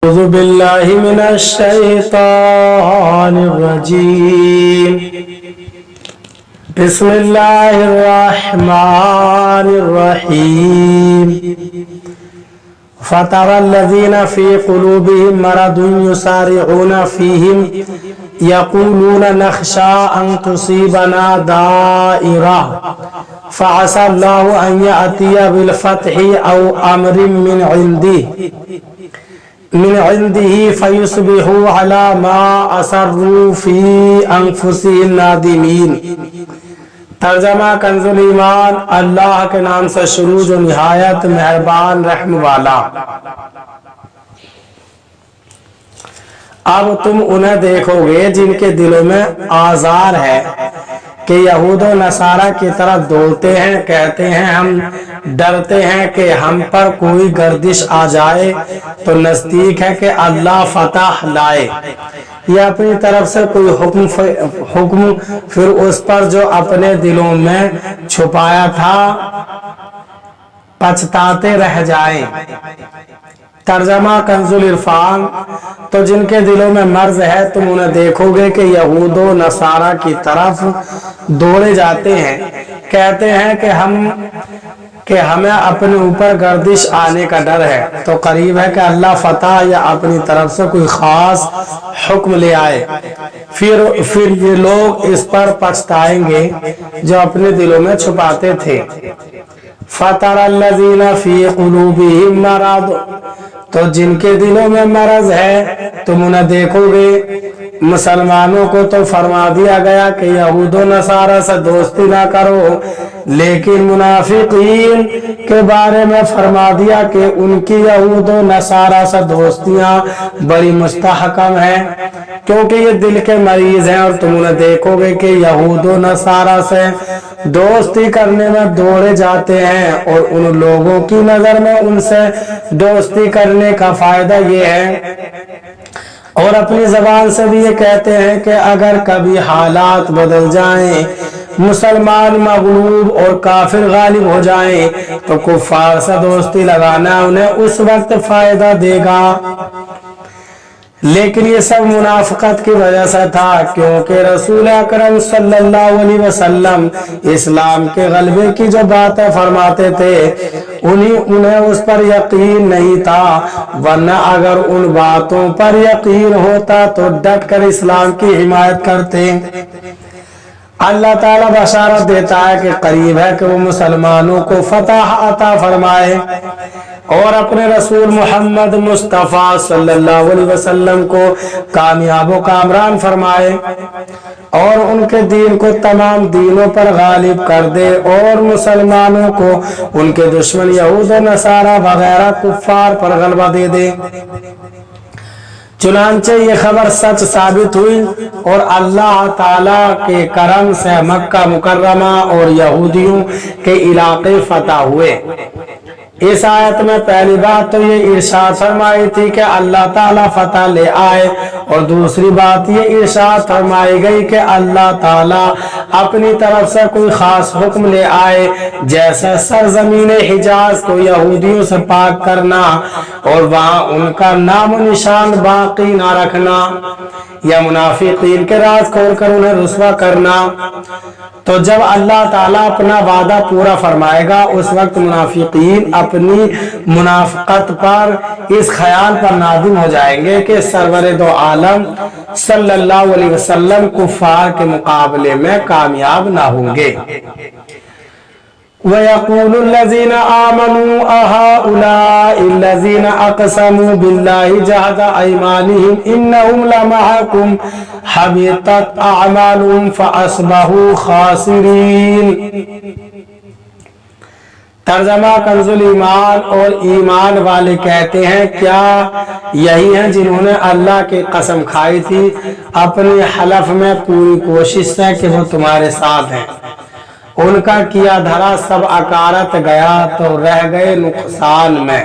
أعوذ بالله من الشيطان الرجيم. بسم الله الرحمن الرحيم. فترى الذين في قلوبهم مرض يسارعون فيهم يقولون نخشى أن تصيبنا دائرة فعسى الله أن يأتي بالفتح أو أمر من عنده فيصبحوا على ما أسروا في أنفسهم نادمين. ترجمہ کنزُ الایمان. اللہ کے نام سے شروع جو نہایت مہربان رحم والا. اب تم انہیں دیکھو گے جن کے دلوں میں آزار ہے کہ یہود و نصارہ کی طرف دوڑتے ہیں، کہتے ہیں ہم ڈرتے ہیں کہ ہم پر کوئی گردش آ جائے تو نزدیک ہے کہ اللہ فتح لائے یا اپنی طرف سے کوئی حکم پھر اس پر جو اپنے دلوں میں چھپایا تھا پچھتاتے رہ جائیں. ترجمہ کنزُ العرفان. تو جن کے دلوں میں مرض ہے تم انہیں دیکھو گے کہ یہود و نصارہ کی طرف دوڑے جاتے ہیں، کہتے ہیں کہ ہمیں اپنے اوپر گردش آنے کا ڈر ہے تو قریب ہے کہ اللہ فتح یا اپنی طرف سے کوئی خاص حکم لے آئے، پھر یہ لوگ اس پر پچھتائیں گے جو اپنے دلوں میں چھپاتے تھے. فَتَرَى الَّذِينَ فِي قُلُوبِهِم مَّرَضٌ. تو جن کے دلوں میں مرض ہے تم انہیں دیکھو گے. مسلمانوں کو تو فرما دیا گیا کہ یہود و نصارہ سے دوستی نہ کرو، لیکن منافقین کے بارے میں فرما دیا کہ ان کی یہود و نصارہ سے دوستیاں بڑی مستحکم ہیں کیونکہ یہ دل کے مریض ہیں. اور تم انہیں دیکھو گے کہ یہود و نصارہ سے دوستی کرنے میں دوڑے جاتے ہیں اور ان لوگوں کی نظر میں ان سے دوستی کرنے کا فائدہ یہ ہے اور اپنی زبان سے بھی یہ کہتے ہیں کہ اگر کبھی حالات بدل جائیں، مسلمان مغلوب اور کافر غالب ہو جائیں تو کفار سے دوستی لگانا انہیں اس وقت فائدہ دے گا. لیکن یہ سب منافقت کی وجہ سے تھا کیونکہ رسول اکرم صلی اللہ علیہ وسلم اسلام کے غلبے کی جو باتیں فرماتے تھے انہیں اس پر یقین نہیں تھا، ورنہ اگر ان باتوں پر یقین ہوتا تو ڈٹ کر اسلام کی حمایت کرتے. اللہ تعالیٰ بشارت دیتا ہے کہ قریب ہے کہ وہ مسلمانوں کو فتح عطا فرمائے اور اپنے رسول محمد مصطفیٰ صلی اللہ علیہ وسلم کو کامیاب و کامران فرمائے اور ان کے دین کو تمام دینوں پر غالب کر دے اور مسلمانوں کو ان کے دشمن یہود و نصارہ وغیرہ کفار پر غلبہ دے دے. چنانچہ یہ خبر سچ ثابت ہوئی اور اللہ تعالیٰ کے کرم سے مکہ مکرمہ اور یہودیوں کے علاقے فتح ہوئے. اس آیت میں پہلی بات تو یہ ارشاد فرمائی تھی کہ اللہ تعالیٰ فتح لے آئے اور دوسری بات یہ ارشاد فرمائی گئی کہ اللہ تعالیٰ اپنی طرف سے کوئی خاص حکم لے آئے، جیسے سرزمین حجاز کو یہودیوں سے پاک کرنا اور وہاں ان کا نام و نشان باقی نہ رکھنا یا منافقین کے راز کھول کر انہیں رسوا کرنا. تو جب اللہ تعالیٰ اپنا وعدہ پورا فرمائے گا اس وقت منافقین اپنی منافقت پر اس خیال پر نادم ہو جائیں گے کہ سرور دو عالم صلی اللہ علیہ وسلم کفار کے مقابلے میں کامیاب نہ ہوں گے. وَيَقُولُ الَّذِينَ آمَنُوا أَهَؤُلَاءِ الَّذِينَ أَقْسَمُوا بِاللَّهِ جَهْدَ أَيْمَانِهِمْ إِنَّهُمْ لَمَعَكُمْ حَبِطَتْ أَعْمَالُهُمْ فَأَصْبَحُوا خَاسِرِينَ. ترجمہ کنزُ الایمان. اور ایمان والے کہتے ہیں کیا یہی ہیں جنہوں نے اللہ کی قسم کھائی تھی اپنے حلف میں پوری کوشش سے کہ وہ تمہارے ساتھ ہیں، ان کا کیا دھرا سب اکارت گیا تو رہ گئے نقصان میں.